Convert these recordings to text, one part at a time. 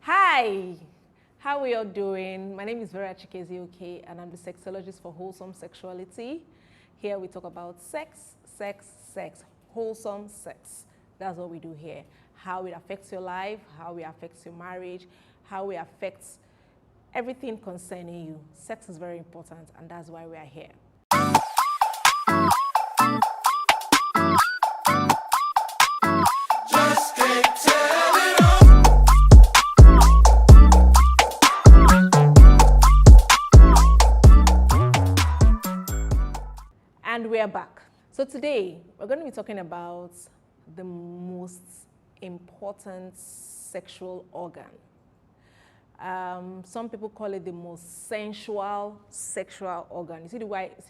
Hi, how are you all doing? My name is Vera Chikezie-Oke and I'm the sexologist for wholesome sexuality. Here we talk about sex, wholesome sex. That's what we do here. How it affects your life, how it affects your marriage, how it affects everything concerning you. Sex is very important and that's why we are here. And we're back. So today, we're going to be talking about the most important sexual organ. Some people call it the most sensual sexual organ. You see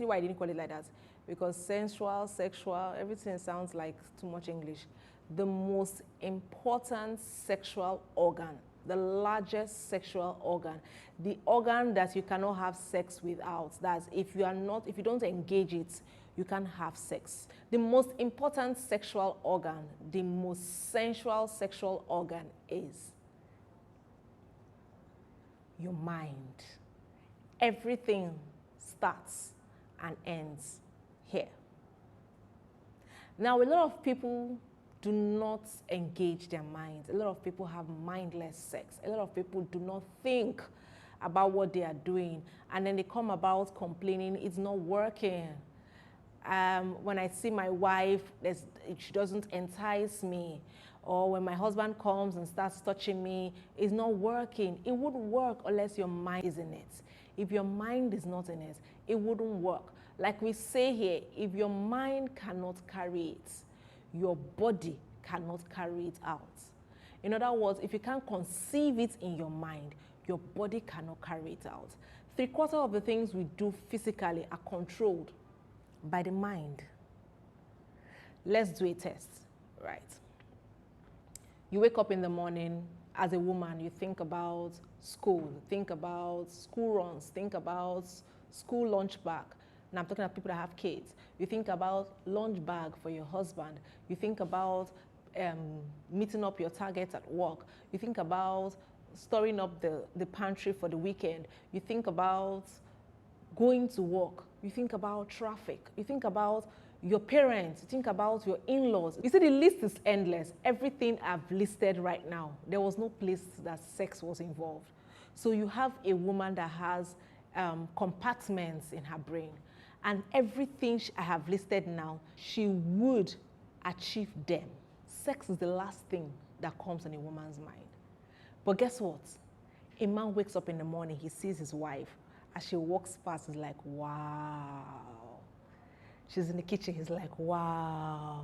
why I didn't call it like that? Because sensual, sexual, everything sounds like too much English. The most important sexual organ, the largest sexual organ, the organ that you cannot have sex without. That's if you don't engage it, you can't have sex. The most important sexual organ, the most sensual sexual organ is your mind. Everything starts and ends here. Now, a lot of people do not engage their minds. A lot of people have mindless sex. A lot of people do not think about what they are doing. And then they come about complaining, it's not working. When I see my wife, she doesn't entice me. Or when my husband comes and starts touching me, it's not working. It wouldn't work unless your mind is in it. If your mind is not in it, it wouldn't work. Like we say here, if your mind cannot carry it, your body cannot carry it out. In other words, if you can't conceive it in your mind, your body cannot carry it out. 3/4 of the things we do physically are controlled by the mind. Let's do a test, right? You wake up in the morning, as a woman, you think about school, think about school runs, think about school lunch bag. Now I'm talking about people that have kids. You think about lunch bag for your husband. You think about meeting up your targets at work. You think about storing up the pantry for the weekend. You think about going to work. You think about traffic. You think about your parents. You think about your in-laws. You see, the list is endless. Everything I've listed right now, there was no place that sex was involved. So you have a woman that has compartments in her brain. And everything I have listed now, she would achieve them. Sex is the last thing that comes in a woman's mind. But guess what? A man wakes up in the morning, he sees his wife. As she walks past, he's like, wow. She's in the kitchen, he's like, wow.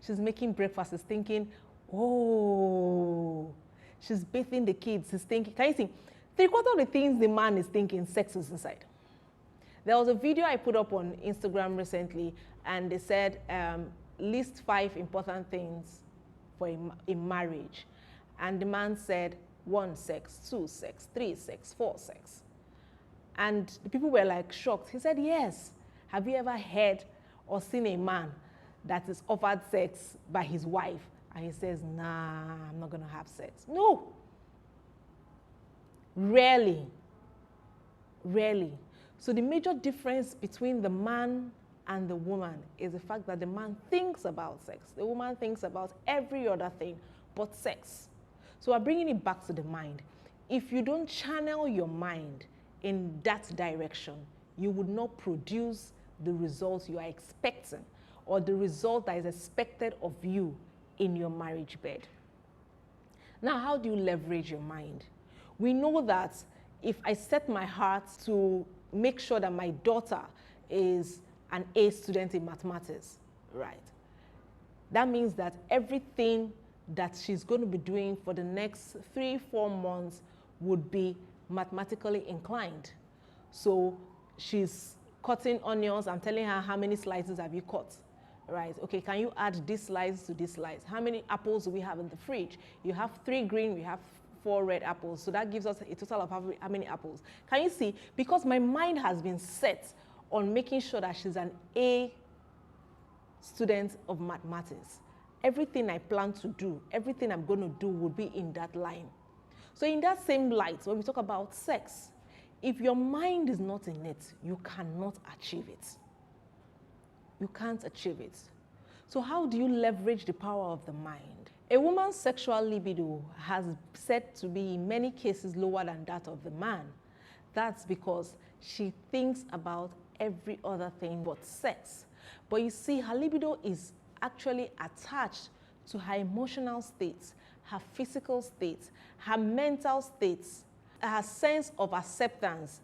She's making breakfast, he's thinking, oh. She's bathing the kids, he's thinking, can you see? 3/4 of the things the man is thinking, sex is inside. There was a video I put up on Instagram recently, and they said, list 5 important things for a marriage. And the man said, 1, sex, 2, sex, 3, sex, 4, sex. And the people were like shocked. He said, yes. Have you ever heard or seen a man that is offered sex by his wife? And he says, nah, I'm not gonna have sex. No. Rarely. Rarely. So the major difference between the man and the woman is the fact that the man thinks about sex. The woman thinks about every other thing but sex. So we're bringing it back to the mind. If you don't channel your mind in that direction, you would not produce the results you are expecting or the result that is expected of you in your marriage bed. Now, how do you leverage your mind? We know that if I set my heart to make sure that my daughter is an A student in mathematics, right? That means that everything that she's going to be doing for the next 3-4 months would be mathematically inclined. So she's cutting onions. I'm telling her, how many slices have you cut? Right, okay, can you add this slice to this slice? How many apples do we have in the fridge? You have 3 green, we have 4 red apples. So that gives us a total of how many apples? Can you see? Because my mind has been set on making sure that she's an A student of mathematics. Everything I plan to do, everything I'm going to do will be in that line. So in that same light, when we talk about sex, if your mind is not in it, you cannot achieve it. You can't achieve it. So how do you leverage the power of the mind? A woman's sexual libido has said to be in many cases lower than that of the man. That's because she thinks about every other thing but sex. But you see, her libido is actually attached to her emotional states, her physical states, her mental states, her sense of acceptance,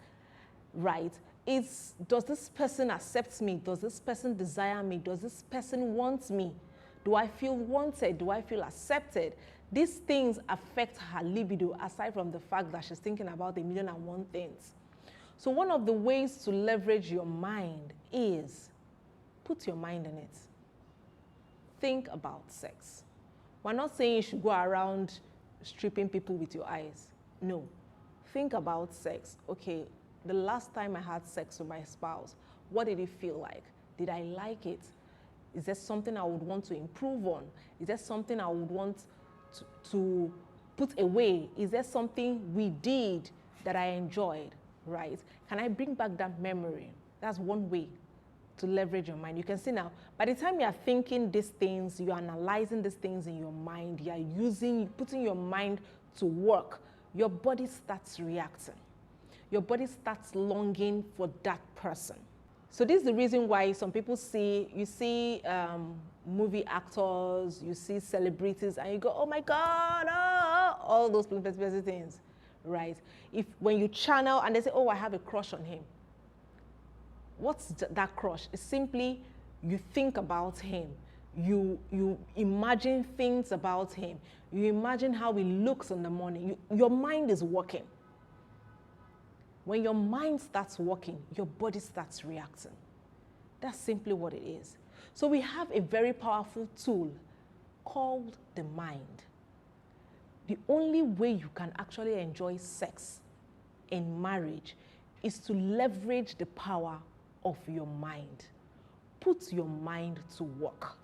right? It's, does this person accept me? Does this person desire me? Does this person want me? Do I feel wanted? Do I feel accepted? These things affect her libido, aside from the fact that she's thinking about 1,000,001 things. So one of the ways to leverage your mind is put your mind in it. Think about sex. We're not saying you should go around stripping people with your eyes. No. Think about sex. Okay, the last time I had sex with my spouse, what did it feel like? Did I like it? Is there something I would want to improve on? Is there something I would want to put away? Is there something we did that I enjoyed, right? Can I bring back that memory? That's one way to leverage your mind. You can see now, by the time you are thinking these things, you're analyzing these things in your mind, you're putting your mind to work, your body starts reacting. Your body starts longing for that person. So this is the reason why some people you see movie actors, you see celebrities, and you go, oh my God, oh, all those things, right? When you channel and they say, oh, I have a crush on him. What's that crush? It's simply you think about him. You imagine things about him. You imagine how he looks in the morning. Your mind is working. When your mind starts working, your body starts reacting. That's simply what it is. So we have a very powerful tool called the mind. The only way you can actually enjoy sex in marriage is to leverage the power of your mind. Put your mind to work.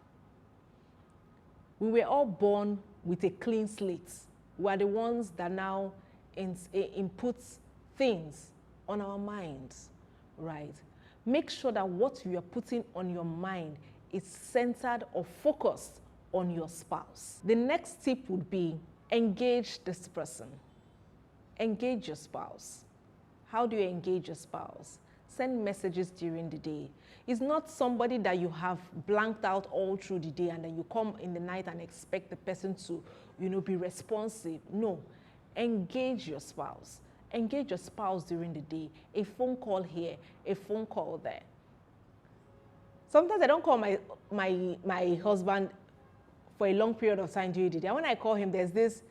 We were all born with a clean slate. We are the ones that now input things on our minds, right? Make sure that what you are putting on your mind is centered or focused on your spouse. The next tip would be engage this person. Engage your spouse. How do you engage your spouse? Send messages during the day. It's not somebody that you have blanked out all through the day and then you come in the night and expect the person to, be responsive. No, engage your spouse. Engage your spouse during the day. A phone call here, a phone call there. Sometimes I don't call my husband for a long period of time during the day. And when I call him, there's this,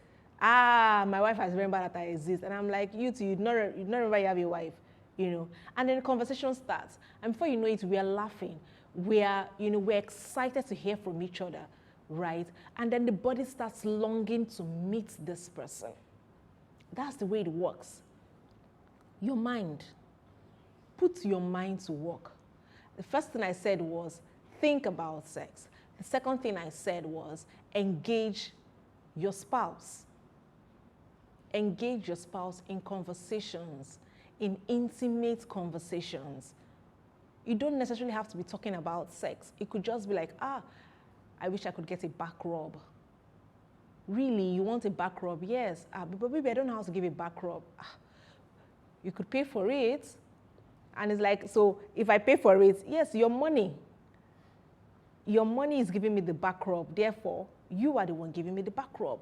my wife has remembered that I exist. And I'm like, you not remember you have a wife, And then the conversation starts. And before you know it, we are laughing. We're excited to hear from each other, right? And then the body starts longing to meet this person. That's the way it works. Your mind. Put your mind to work. The first thing I said was think about sex. The second thing I said was engage your spouse. Engage your spouse in conversations, in intimate conversations. You don't necessarily have to be talking about sex. It could just be like, I wish I could get a back rub. Really, you want a back rub? Yes. But baby, I don't know how to give a back rub. You could pay for it. And it's like, so if I pay for it, yes, your money. Your money is giving me the back rub. Therefore, you are the one giving me the back rub.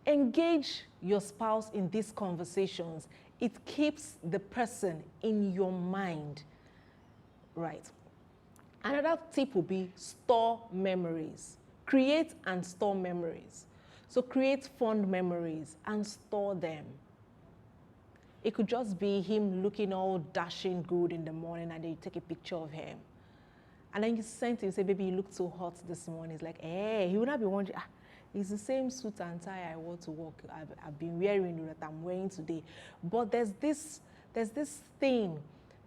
Engage your spouse in these conversations. It keeps the person in your mind, right? Another tip would be store memories. Create and store memories. So create fond memories and store them. It could just be him looking all dashing good in the morning and then you take a picture of him. And then you send him, say, baby, you look so hot this morning. It's like, hey, he would not be wondering, it's the same suit and tie I wore to work. I've been wearing that I'm wearing today. But there's this thing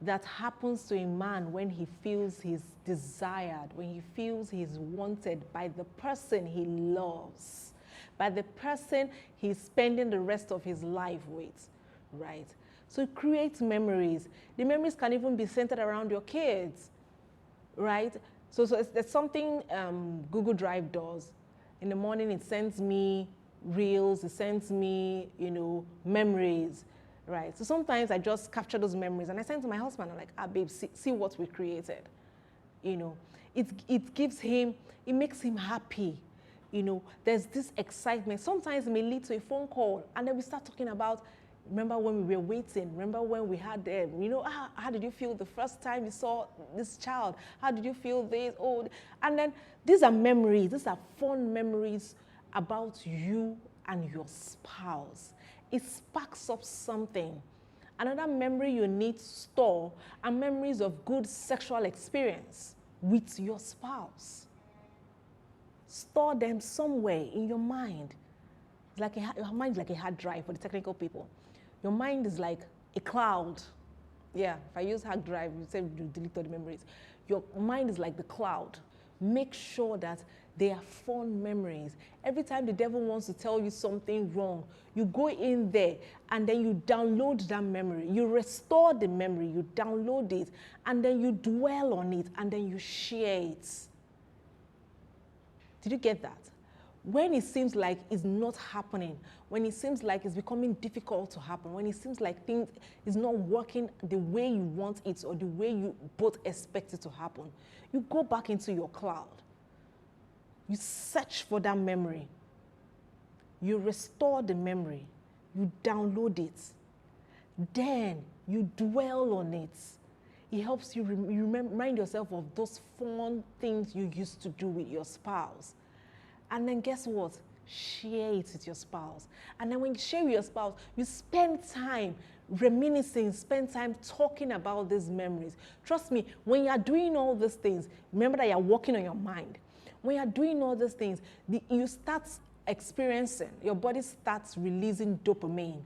that happens to a man when he feels he's desired, when he feels he's wanted by the person he loves, by the person he's spending the rest of his life with, right? So create memories. The memories can even be centered around your kids, right? So there's something Google Drive does. In the morning, it sends me reels, it sends me, memories, right? So sometimes I just capture those memories and I send to my husband. I'm like, babe, see what we created. It gives him, it makes him happy. There's this excitement. Sometimes it may lead to a phone call and then we start talking about, remember when we were waiting? Remember when we had them? How did you feel the first time you saw this child? How did you feel this? Oh, and then these are memories. These are fun memories about you and your spouse. It sparks up something. Another memory you need to store are memories of good sexual experience with your spouse. Store them somewhere in your mind. It's like your mind is like a hard drive for the technical people. Your mind is like a cloud. Yeah, if I use hard drive, you say you delete all the memories. Your mind is like the cloud. Make sure that they are fond memories. Every time the devil wants to tell you something wrong, you go in there and then you download that memory. You restore the memory, you download it, and then you dwell on it, and then you share it. Did you get that? When it seems like it's not happening, when it seems like it's becoming difficult to happen, when it seems like things is not working the way you want it or the way you both expect it to happen, you go back into your cloud. You search for that memory. You restore the memory. You download it. Then you dwell on it. It helps you remind yourself of those fun things you used to do with your spouse. And then guess what? Share it with your spouse. And then when you share with your spouse, you spend time reminiscing, spend time talking about these memories. Trust me, when you are doing all these things, remember that you are working on your mind. When you are doing all these things, you start experiencing, your body starts releasing dopamine.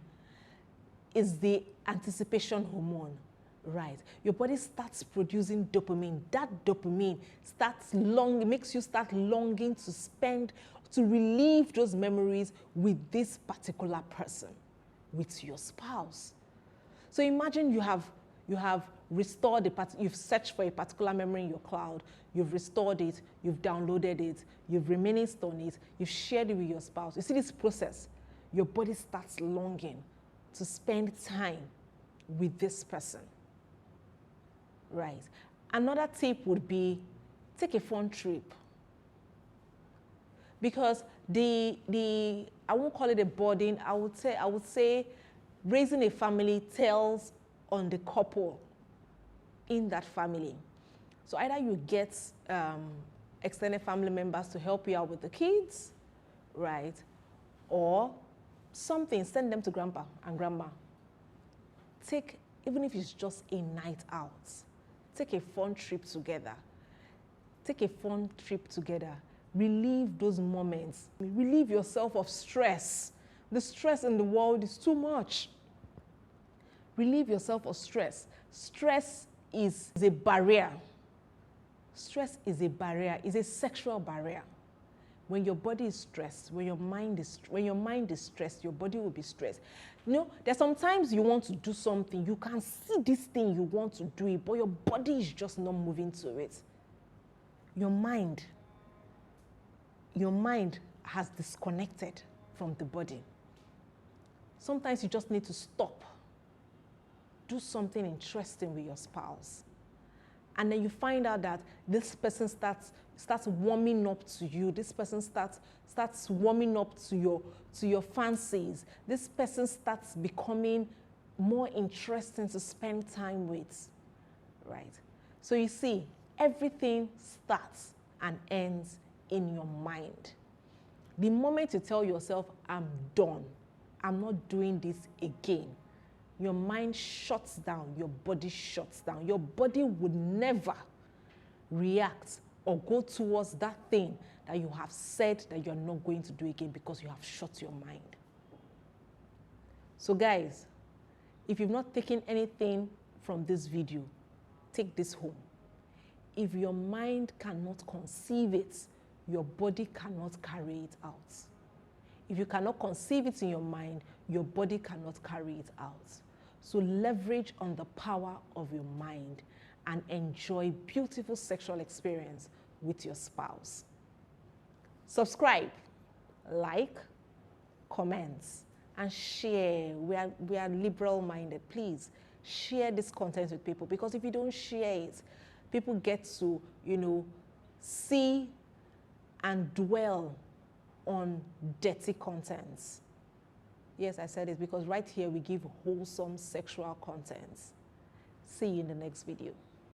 It's the anticipation hormone, right? Your body starts producing dopamine. That dopamine it makes you start longing to relieve those memories with this particular person, with your spouse. So imagine you have restored you've searched for a particular memory in your cloud, you've restored it, you've downloaded it, you've reminisced on it, you've shared it with your spouse. You see this process, your body starts longing to spend time with this person, right? Another tip would be take a fun trip. Because I won't call it a burden, I would say raising a family tells on the couple in that family. So either you get extended family members to help you out with the kids, right? Or send them to grandpa and grandma. Even if it's just a night out, take a fun trip together. Relieve those moments. Relieve yourself of stress. The stress in the world is too much. Relieve yourself of stress. Stress is a barrier. Stress is a barrier, it's a sexual barrier. When your body is stressed, when your mind is stressed, your body will be stressed. There's sometimes you want to do something, you can see this thing, you want to do it, but your body is just not moving to it. Your mind has disconnected from the body. Sometimes you just need to stop. Do something interesting with your spouse. And then you find out that this person starts warming up to you. This person starts warming up to your fancies. This person starts becoming more interesting to spend time with, right? So you see, everything starts and ends in your mind. The moment you tell yourself, I'm done, I'm not doing this again, your mind shuts down, your body shuts down. Your body would never react or go towards that thing that you have said that you're not going to do again because you have shut your mind. So guys, if you've not taken anything from this video, take this home. If your mind cannot conceive it, your body cannot carry it out. If you cannot conceive it in your mind, your body cannot carry it out. So leverage on the power of your mind and enjoy beautiful sexual experience with your spouse. Subscribe, like, comment, and share. We are liberal minded. Please share this content with people, because if you don't share it, people get to, see and dwell on dirty contents. Yes, I said it, because right here we give wholesome sexual contents. See you in the next video.